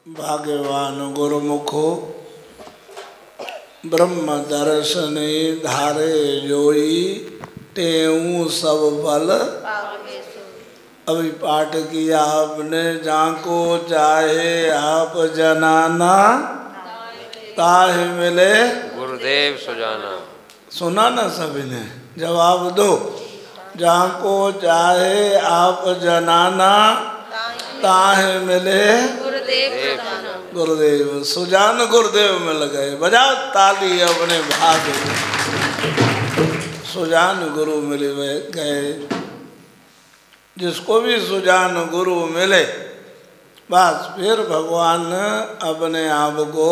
भाग्यवान गुरुमुखो ब्रह्म दर्शने धारे जोई तेऊ सब बल। अभी पाठ किया आपने, जाको चाहे आप जनाना ताहि मिले गुरुदेव सुजाना। सुना ना सभी ने? जवाब दो। जाको चाहे आप जनाना ताहि मिले गुरुदेव सुजान। गुरुदेव मिल गए, बजाओ ताली अपने भाग। सुजान गुरु मिल गए। जिसको भी सुजान गुरु मिले बस फिर भगवान अपने आप को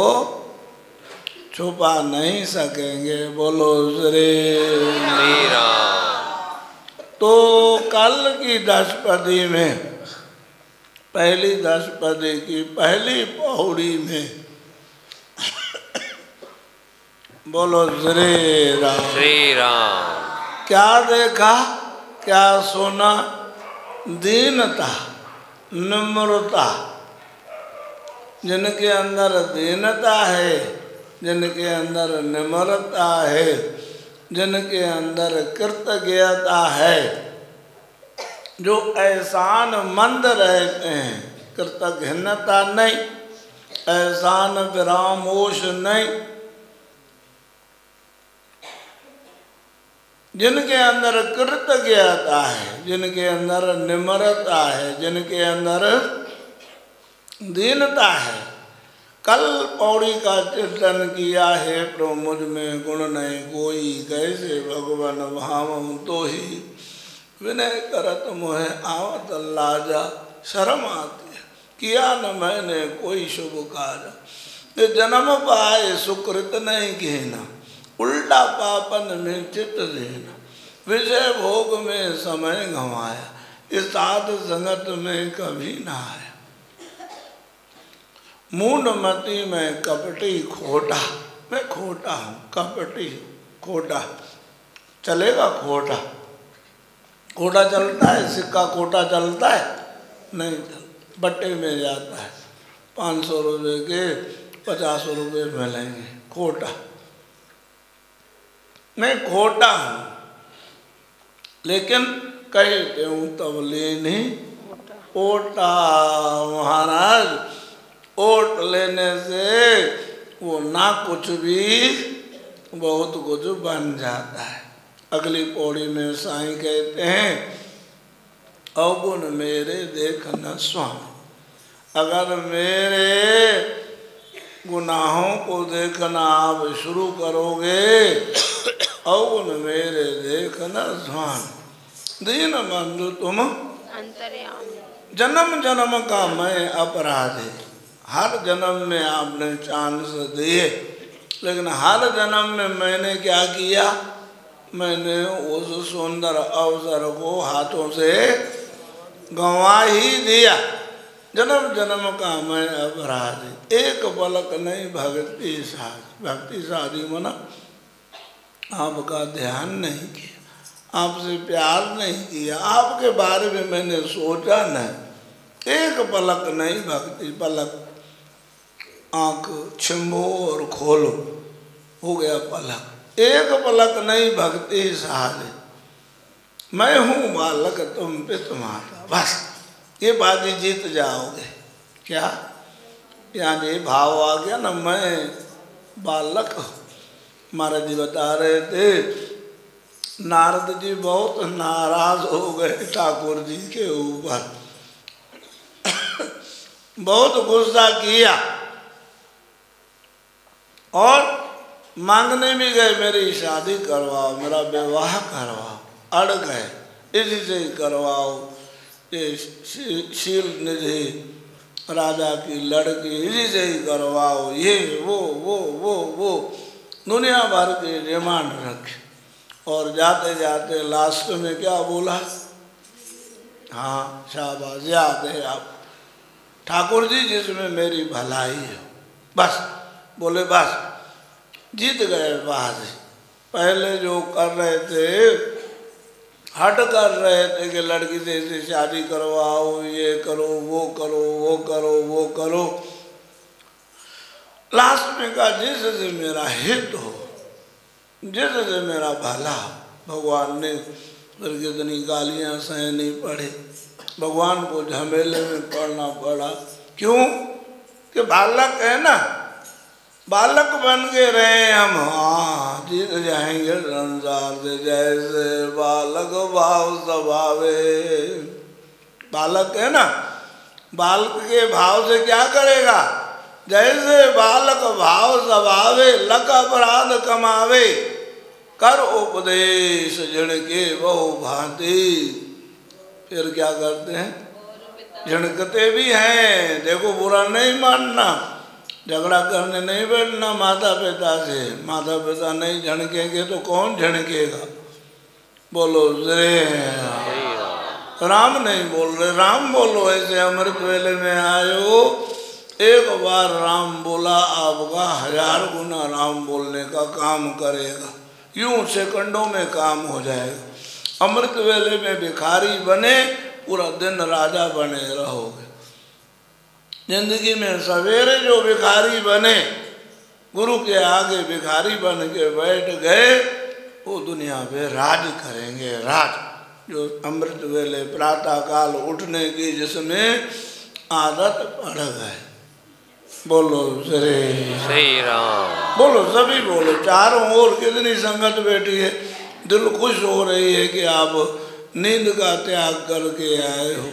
छुपा नहीं सकेंगे। बोलो श्री राम। तो कल की दशपदी में, पहली दशपदी की पहली पौड़ी में बोलो श्री राम। श्री राम। क्या देखा, क्या सुना? दीनता, नम्रता। जिनके अंदर दीनता है, जिनके अंदर निम्रता है, जिनके अंदर कृतज्ञता है, जो एहसान मंद रहते हैं, कृतज्ञता नहीं, एहसान विरामोश नहीं, जिनके अंदर कृतज्ञता है, जिनके अंदर निम्रता है, जिनके अंदर दीनता है। कल पौड़ी का चिंतन किया है, प्रभु मुझ में गुण नहीं कोई, कैसे भगवान भावम तो ही विनय करत मोहे आवत लाजा। शर्म आती है, किया न मैंने कोई शुभ कार्य, ये जन्म पाए सुकृत नहीं कहना, उल्टा पापन में चित्त देना, विषय भोग में समय गंवाया, इस साध संगत में कभी ना आया। मूढ़मती में कपटी खोटा, मैं खोटा हूँ, कपटी खोटा, चलेगा खोटा? खोटा चलता है? सिक्का खोटा चलता है? नहीं चलता। बट्टे में जाता है, 500 रुपये के 50 रुपये मिलेंगे, खोटा। मैं खोटा हूँ, लेकिन कहते हूँ तब लेनी ओटा। महाराज, ओट लेने से वो ना कुछ भी बहुत कुछ बन जाता है। अगली पौड़ी में साईं कहते हैं, अवगुण मेरे देखना स्वामी। अगर मेरे गुनाहों को देखना आप शुरू करोगे, अवगुण मेरे देखना स्वामी। दीन बंधु तुम अंतर्यामी। जन्म जन्म का मैं अपराधी। हर जन्म में आपने चांस दिए, लेकिन हर जन्म में मैंने क्या किया? मैंने उस सुंदर अवसर को हाथों से गंवा ही दिया। जन्म जन्म का मैं अपराधी। एक पलक नहीं भक्ति साधी। भक्ति साधी मना आपका ध्यान नहीं किया, आपसे प्यार नहीं किया, आपके बारे में मैंने सोचा नहीं। एक पलक नहीं भक्ति पलक। आँख छिम्बो और खोलो, हो गया पलक। एक पलक नहीं भक्ति साधे। मैं हूँ बालक तुम पित माता, बस ये बाजी जीत जाओगे। क्या यहाँ ये भाव आ गया ना, मैं बालक हूँ। महाराज जी बता रहे थे, नारद जी बहुत नाराज हो गए ठाकुर जी के ऊपर, बहुत गुस्सा किया और मांगने भी गए, मेरी शादी करवाओ, मेरा विवाह करवाओ। अड़ गए, इसी से ही करवाओ। ये शील निधि राजा की लड़की, इसी से ही करवाओ। ये वो दुनिया भर के डिमांड रखे। और जाते जाते लास्ट में क्या बोला? हाँ शाबाश, याद है आप, ठाकुर जी जिसमें मेरी भलाई है। बस बोले, बस जीत गए बाजी। पहले जो कर रहे थे, हट कर रहे थे कि लड़की से शादी करवाओ, ये करो, वो करो, वो करो, वो करो, लास्ट में कहा जिससे मेरा हित हो, जिससे मेरा भला। भगवान ने फिर कितनी गालियाँ सहनी पड़े, भगवान को झमेले में पड़ना पड़ा। क्यों कि बालक है ना, बालक बन के रहे हम। हाँ, जीत जाएंगे संसार से जैसे बालक भाव स्वभावे। बालक है ना, बालक के भाव से क्या करेगा? जैसे बालक भाव स्वभावे, लख अपराध कमावे, कर उपदेश झिड़के बहु भांति। फिर क्या करते हैं? झिड़कते भी हैं। देखो, बुरा नहीं मानना, झगड़ा करने नहीं बैठना माता पिता से। माता पिता नहीं झड़केंगे तो कौन झड़केगा? बोलो जय राम। नहीं बोल रहे, राम बोलो। ऐसे अमृत वेले में आयो, एक बार राम बोला आपका 1000 गुना राम बोलने का काम करेगा। यूं सेकंडों में काम हो जाएगा। अमृत वेले में भिखारी बने, पूरा दिन राजा बने रहोगे। जिंदगी में सवेरे जो भिखारी बने, गुरु के आगे भिखारी बन के बैठ गए, वो दुनिया पे राज करेंगे। राज जो अमृत वेले प्रातः काल उठने की जिसमें आदत पड़ गए। बोलो श्री राम। बोलो सभी बोलो। चारों ओर कितनी संगत बैठी है, दिल खुश हो रही है कि आप नींद का त्याग करके आए हो।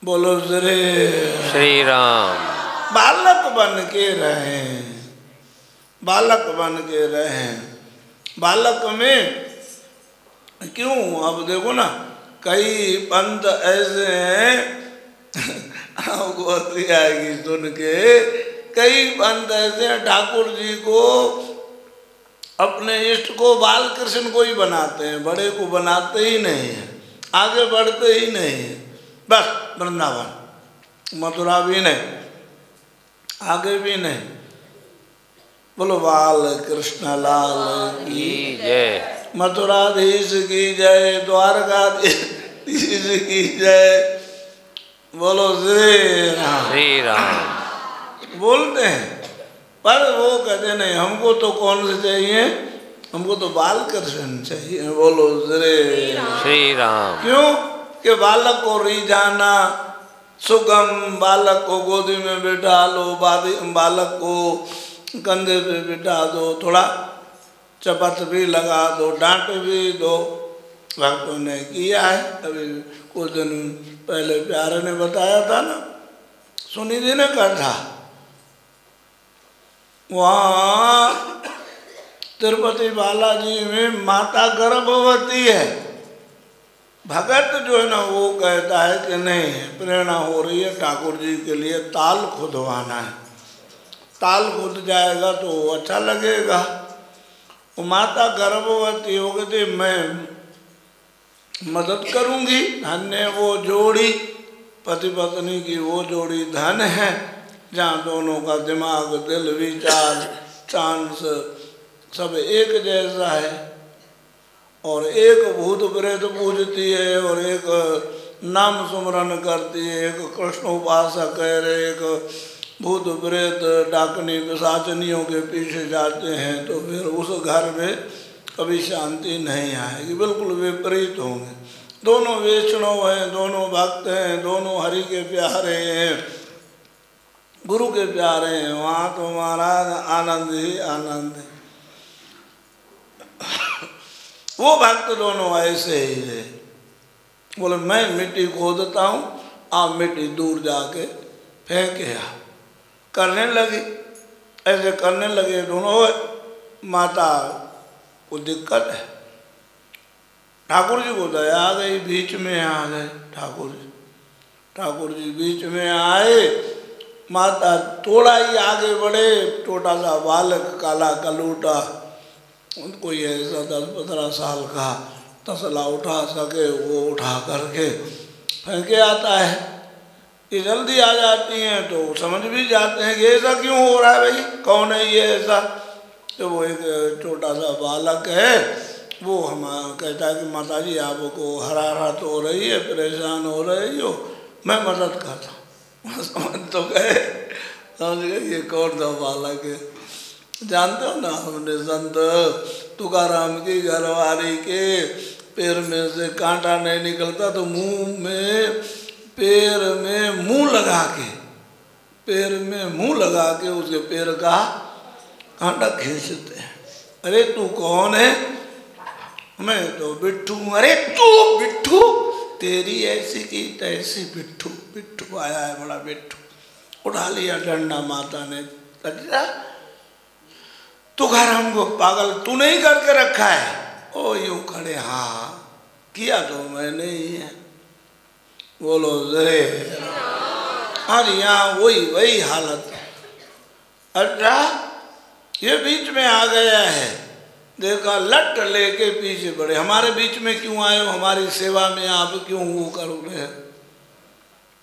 बोलो श्री राम। बालक बन के रहें, बालक बन के रहें। बालक में क्यों? अब देखो ना, कई पंथ ऐसे हैं आपको हंसी आएगी सुन के। कई पंथ ऐसे हैं, ठाकुर जी को अपने इष्ट को बाल कृष्ण को ही बनाते हैं, बड़े को बनाते ही नहीं है, आगे बढ़ते ही नहीं है। बस वृंदावन मथुरा भी नहीं, आगे भी नहीं। बोलो बाल कृष्ण लाल की जय, मथुराधीश की जय, द्वारकाधीश की जय। बोलो श्री राम। बोलते हैं, पर वो कहते नहीं, हमको तो कौन से चाहिए? हमको तो बाल कृष्ण चाहिए। बोलो श्री राम। क्यों कि बालक को रिझाना सुगम, बालक को गोदी में बिठा लो, बालक को कंधे पे बिठा दो, थोड़ा चपत भी लगा दो, डांट भी दो। भक्तों ने किया है। अभी कुछ दिन पहले प्यारे ने बताया था ना, सुनी जी ने कहा था, वहाँ तिरुपति बालाजी में माता गर्भवती है। भगत जो है ना वो कहता है कि नहीं, प्रेरणा हो रही है ठाकुर जी के लिए ताल खुदवाना है, ताल खुद जाएगा तो अच्छा लगेगा। वो माता गर्भवती हो गई थी, मैं मदद करूंगी। धन्य वो जोड़ी, पति पत्नी की वो जोड़ी धन है, जहाँ दोनों का दिमाग, दिल, विचार, चांस सब एक जैसा है। और एक भूत प्रेत पूजती है और एक नाम सुमरन करती है, एक कृष्ण उपासक है, एक भूत प्रेत डाकनी पिशाचनियों के पीछे जाते हैं। तो फिर उस घर में कभी शांति नहीं आएगी, बिल्कुल विपरीत होंगे। दोनों वैष्णव हैं, दोनों भक्त हैं, दोनों हरि के प्यारे हैं, गुरु के प्यारे हैं। वहाँ तो महाराज आनंद ही आनंद है। वो भक्त दोनों ऐसे ही है। बोले मैं मिट्टी खोदता हूँ, आप मिट्टी दूर जाके फेंके आ। करने लगी, ऐसे करने लगे दोनों। माता को दिक्कत है, ठाकुर जी को दया आ गई, बीच में आ गए ठाकुर जी बीच में आए। माता थोड़ा ही आगे बढ़े, छोटा सा बालक काला कलूटा, कोई ऐसा 10-15 साल का तसला उठा सके वो उठा करके फेंके आता है। ये जल्दी आ जाती हैं तो समझ भी जाते हैं कि ऐसा क्यों हो रहा है, भाई कौन है ये ऐसा। तो वो एक छोटा सा बालक है, वो हम कहता है कि माता जी आपको हरारत हो रही है, परेशान हो रही हो, मैं मदद करता हूँ। समझ तो गए, समझ गए ये कौन था बालक है। जानते हो ना, हमने संत तुकाराम की घरवारी के पैर में से कांटा नहीं निकलता तो मुंह में पैर में मुंह लगा के, पैर में मुंह लगा के उसके पैर का कांटा खींचते हैं। अरे तू कौन है? मैं तो बिट्ठू। अरे तू बिट्ठू, तेरी ऐसी की तैसी बिट्ठू, बिट्ठू आया है बड़ा बिट्ठू। उठा लिया डंडा माता ने। अच्छा तुकाराम को पागल तू नहीं करके रखा है? ओ यूं खड़े, हाँ किया तो मैंने ही है। बोलो जरे। और यहाँ वही हालत। अच्छा ये बीच में आ गया है, देखा लट लेके पीछे बढ़े। हमारे बीच में क्यों आए हो? हमारी सेवा में आप क्यों वो करो रहे?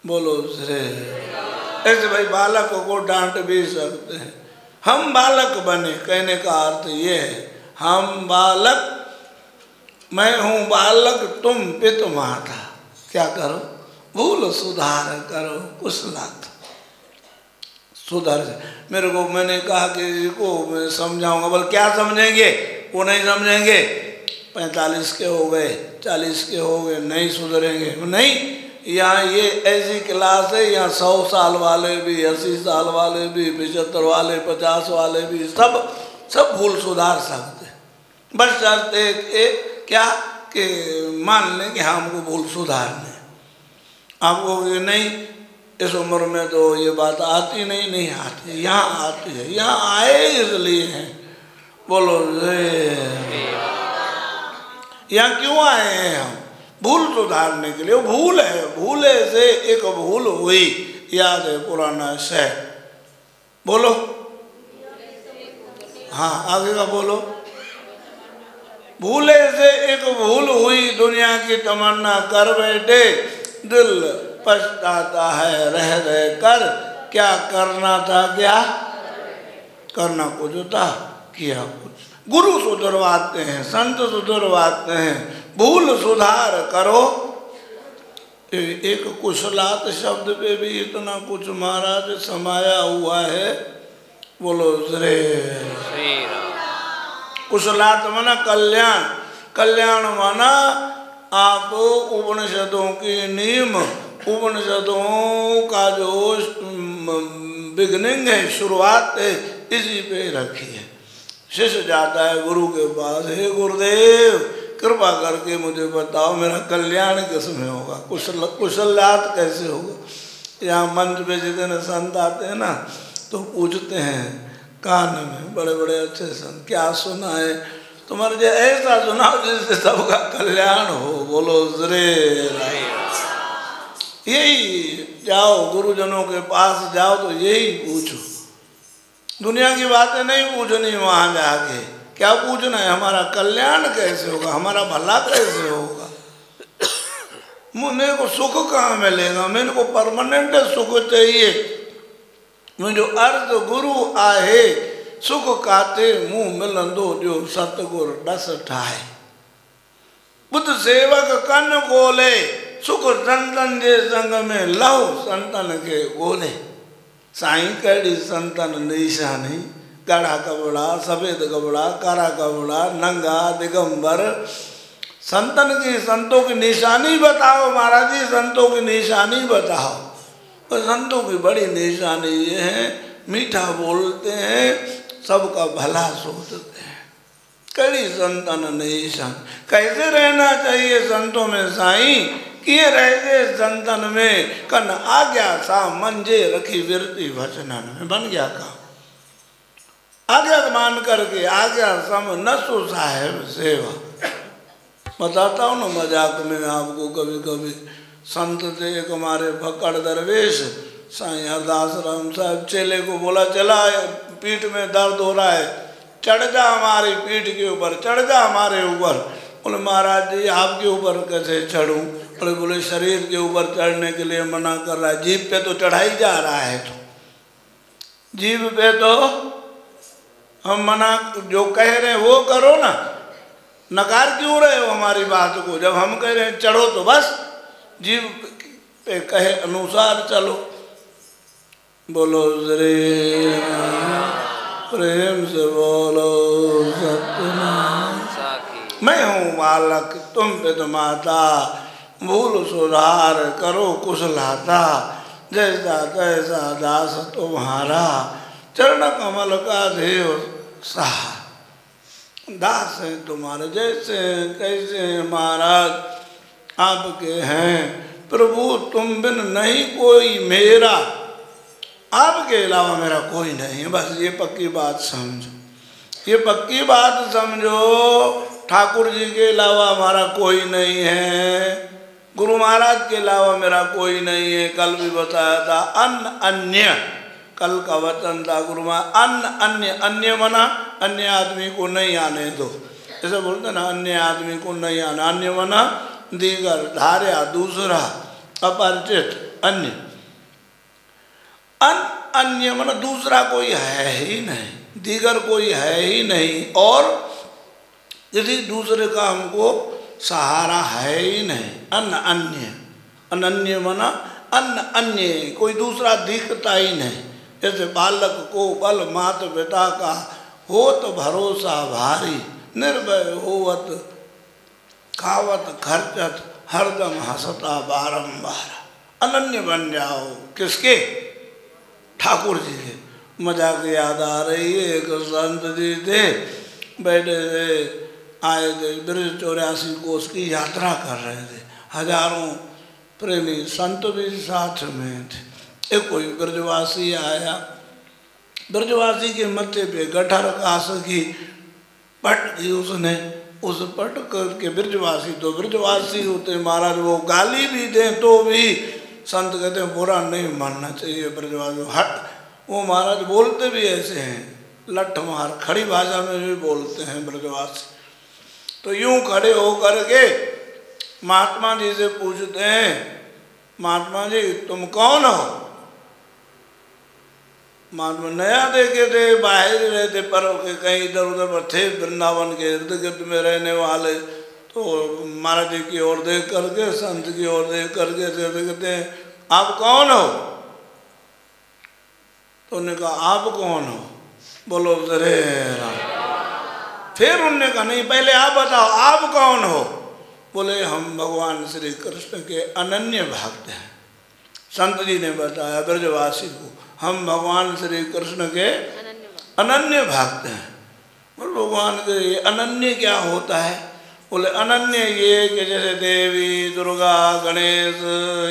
बोलो जरे। ऐसे भाई बालक को डांट भी सकते हैं। हम बालक बने, कहने का अर्थ ये है हम बालक, मैं हूँ बालक तुम पित माता। क्या करो? भूल सुधार करो कुशलत। सुधार मेरे को, मैंने कहा कि इसको मैं समझाऊंगा। बोल क्या समझेंगे? वो नहीं समझेंगे। 45 के हो गए, 40 के हो गए, नहीं सुधरेंगे। नहीं, यहाँ ये ऐसी क्लास है, यहाँ 100 साल वाले भी, 80 साल वाले भी, 75 वाले, 50 वाले भी, सब भूल सुधार सकते। बस शर्त एक क्या कि मान लें कि हमको भूल सुधारने। आपको ये नहीं, इस उम्र में तो ये बात आती नहीं आती, यहाँ आती है। यहाँ आए इसलिए हैं। बोलो यहाँ क्यों आए हैं हम? भूल सुधारने के लिए। भूल है, भूले से एक भूल हुई, याद है पुराना शह। बोलो हाँ, आगे का बोलो। भूले से एक भूल हुई, दुनिया की तमन्ना कर बैठे, दिल पछताता है रह रह कर। क्या करना था, क्या करना कुछ था, किया कुछ। गुरु सुधरवाते हैं, संत सुधरवाते हैं। भूल सुधार करो। एक कुशलात शब्द पे भी इतना कुछ महाराज समाया हुआ है। बोलो श्री राम। कुशलात माना कल्याण, कल्याण माना आप उपनिषदों की नीम, उपनिषदों का जो बिगनिंग है, शुरुआत है, इसी पे रखी है। शिष्य जाता है गुरु के पास, हे गुरुदेव कृपा करके मुझे बताओ मेरा कल्याण किसमें होगा, कुशलात कैसे होगा। यहाँ मंच पे जितने संत आते हैं ना तो पूछते हैं कान में, बड़े बड़े अच्छे संत, क्या सुना है तुम्हारे? जो ऐसा सुनाओ जिससे सबका कल्याण हो। बोलो श्री राम। यही जाओ, गुरुजनों के पास जाओ तो यही पूछो। दुनिया की बातें नहीं पूछनी वहाँ जाके। क्या पूछना है? हमारा कल्याण कैसे होगा, हमारा भला कैसे होगा। मेरे को सुख कहाँ मिलेगा? मेरे को परमानेंट सुख चाहिए। मुझो अर्थ गुरु आहे, सुख काते मुँह मिलंदो जो सतगुर डस ठाए। बुद्ध सेवक कन गोले, सुख संतन जे संग में लहु संतन के गोले। साईं कड़ी संतन निशानी, गाढ़ा कपड़ा, सफ़ेद कपड़ा, काला कपड़ा, नंगा दिगंबर। संतन की, संतों की निशानी बताओ महाराज जी, संतों की निशानी बताओ। और संतों की बड़ी निशानी ये है, मीठा बोलते हैं, सबका भला सोचते हैं। कड़ी संतन निशान। कैसे रहना चाहिए संतों में साईं? किए रहते संतन में, कन आज्ञा सा मंजे रखी विरती वचनन में। बन गया काम। आज्ञा मान करके आज्ञा सम नसु साहेब सेवा। बताता हूँ ना मजाक में आपको, कभी कभी संत थे एक हमारे भक्कड़ दरवेश, साईं हरदास राम साहब चेले को बोला, चला पीठ में दर्द हो रहा है, चढ़ जा हमारी पीठ के ऊपर, चढ़ जा हमारे ऊपर। बोले महाराज जी आपके ऊपर कैसे चढ़ूँ? बोले शरीर के ऊपर चढ़ने के लिए मना कर रहा है, जीभ पे तो चढ़ाई जा रहा है। तो जीभ पे तो हम मना, जो कह रहे हैं वो करो ना, नकार क्यों रहे हो हमारी बात को? जब हम कह रहे हैं चढ़ो तो बस जीभ पे कहे अनुसार चलो। बोलो श्री राम, प्रेम से बोलो सत्यनारायण। मैं हूँ बालक तुम पिता माता, भूल सुधार करो कुशलाता, जैसा तैसा दास तुम्हारा, चरण कमल का देव सहा। दास हैं तुम्हारे जैसे कैसे महाराज आपके हैं प्रभु, तुम बिन नहीं कोई मेरा, आपके अलावा मेरा कोई नहीं है। बस ये पक्की बात समझो, ये पक्की बात समझो। ठाकुर जी के अलावा हमारा कोई नहीं है, गुरु महाराज के अलावा मेरा कोई नहीं है। कल भी बताया था अन्न अन्य, कल का वचन था गुरु महाराज, अन्न अन्य, अन्य मना अन्य आदमी को नहीं आने दो, ऐसा बोलते ना, अन्य आदमी को नहीं आना। अन्य मना दीगर, धार्या दूसरा, अपरिचित, अन्य। अन्य मन दूसरा कोई है ही नहीं, दीगर कोई है ही नहीं, और यदि दूसरे का हमको सहारा है ही नहीं। अन्न अन्य, अनन्य मना अन्न अन्य, कोई दूसरा दिखता ही नहीं। जैसे बालक को बल मात पिता का होत भरोसा भारी, निर्भय होवत खावत खर्चत हरदम हंसता बारंबार। अनन्य बन जाओ, किसके? ठाकुर जी के। मजाक याद आ रही है, एक संत जी थे, बैठे थे, आए थे, ब्रज 84 कोस की यात्रा कर रहे थे, हजारों प्रेमी संत भी साथ में थे। एक कोई ब्रजवासी आया, ब्रजवासी के मत्थे पे गठर कास की पट दी उसने, उस पट करके ब्रजवासी तो ब्रजवासी होते महाराज, वो गाली भी दें तो भी संत कहते हैं बुरा नहीं मानना चाहिए ब्रजवासी। हट, वो महाराज बोलते भी ऐसे हैं, लठ मार, खड़ी भाषा में भी बोलते हैं ब्रजवासी। तो यूं खड़े हो करके महात्मा जी से पूछते हैं, महात्मा जी तुम कौन हो? महात्मा नया देखे थे, बाहर ही रहते, पर कहीं इधर उधर पर थे, वृंदावन के इर्द गिर्द में रहने वाले। तो महाराज जी की ओर देख करके, संत की ओर देख करके कहते हैं आप कौन हो? तो उन्होंने कहा आप कौन हो? बोलो रे राम। फिर उन्होंने कहा नहीं, पहले आप बताओ आप कौन हो? बोले हम भगवान श्री कृष्ण के अनन्य भक्त हैं। संत जी ने बताया ब्रजवासी को, हम भगवान श्री कृष्ण के अनन्य भक्त हैं। और भगवान के अनन्य क्या होता है? बोले अनन्य ये कि जैसे देवी दुर्गा गणेश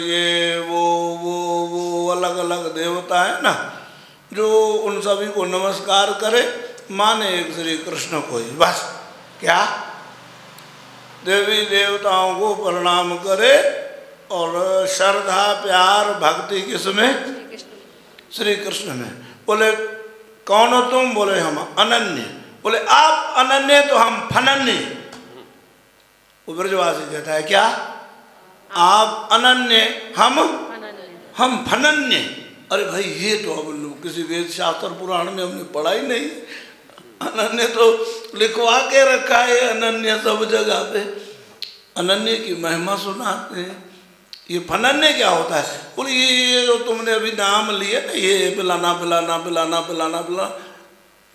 ये वो अलग अलग देवता है ना, जो उन सभी को नमस्कार करे, माने एक श्री कृष्ण को ही बस। क्या देवी देवताओं को प्रणाम करे और श्रद्धा प्यार भक्ति किसमें? श्री कृष्ण में। बोले कौन हो तुम? बोले हम अनन्य। बोले आप अनन्य तो हम फनन्य। वो ब्रजवासी कहता है क्या आप अनन्य हम फनन्य? अरे भाई ये तो हम किसी वेद शास्त्र पुराण में हमने पढ़ा ही नहीं, अनन्य तो लिखवा के रखा है, अनन्य सब जगह पे अनन्य की महिमा सुनाते हैं। ये फनन्य क्या होता है? बोले ये जो तुमने अभी नाम लिए ना, ये पिलाना पिलाना पिलाना पिलाना पिलाना,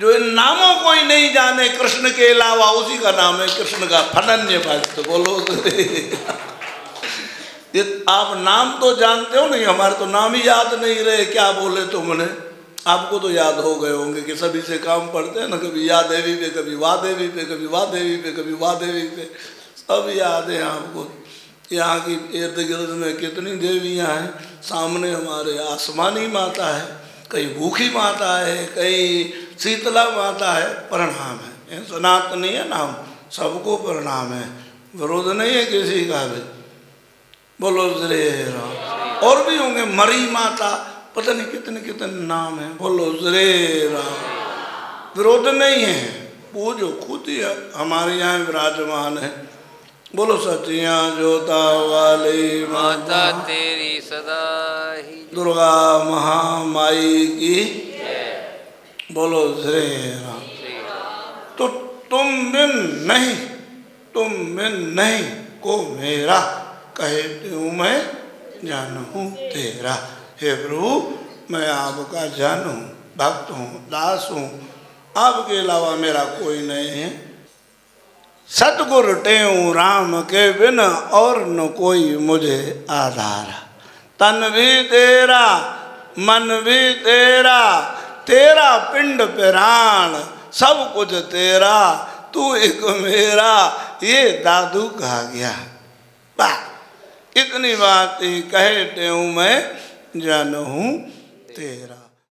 जो इन नामों को ही नहीं जाने कृष्ण के अलावा, उसी का नाम है कृष्ण का फनन्य भक्त। बोलो ये आप नाम तो जानते हो नहीं, हमारे तो नाम ही याद नहीं रहे। क्या बोले तुमने? आपको तो याद हो गए होंगे कि सभी से काम पढ़ते हैं ना, कभी या देवी पे, कभी वाह देवी पे, कभी वाह देवी पे, कभी वाह देवी पे, सब याद है आपको। यहाँ की इर्द गिर्द में कितनी देवियाँ हैं, सामने हमारे आसमानी माता है, कहीं भूखी माता है, कहीं शीतला माता है। प्रणाम है, सनातनी है नाम, सबको प्रणाम है, विरोध नहीं है किसी का भी। बोलो श्री राम। और भी होंगे, मरी माता, पता नहीं कितने कितने नाम है। बोलो श्री राम। विरोध नहीं है, पूजो, खुद ही हमारे यहाँ विराजमान है। बोलो सचिया जोता वाली माता तेरी सदा ही दुर्गा महामाई की। बोलो श्री राम। तो तुम बिन नहीं को मेरा, कहे तू मैं जानूं तेरा। हे प्रभु मैं आपका जन हूँ, भक्त हूँ, दास हूँ, आपके अलावा मेरा कोई नहीं है। सतगुर टेऊ राम के बिन और न कोई मुझे आधार। तन भी तेरा मन भी तेरा, तेरा पिंड पिराण सब कुछ तेरा, तू एक मेरा, ये दादू कहा गया। बात इतनी बात ही कहते हूँ मैं जन हूँ तेरा।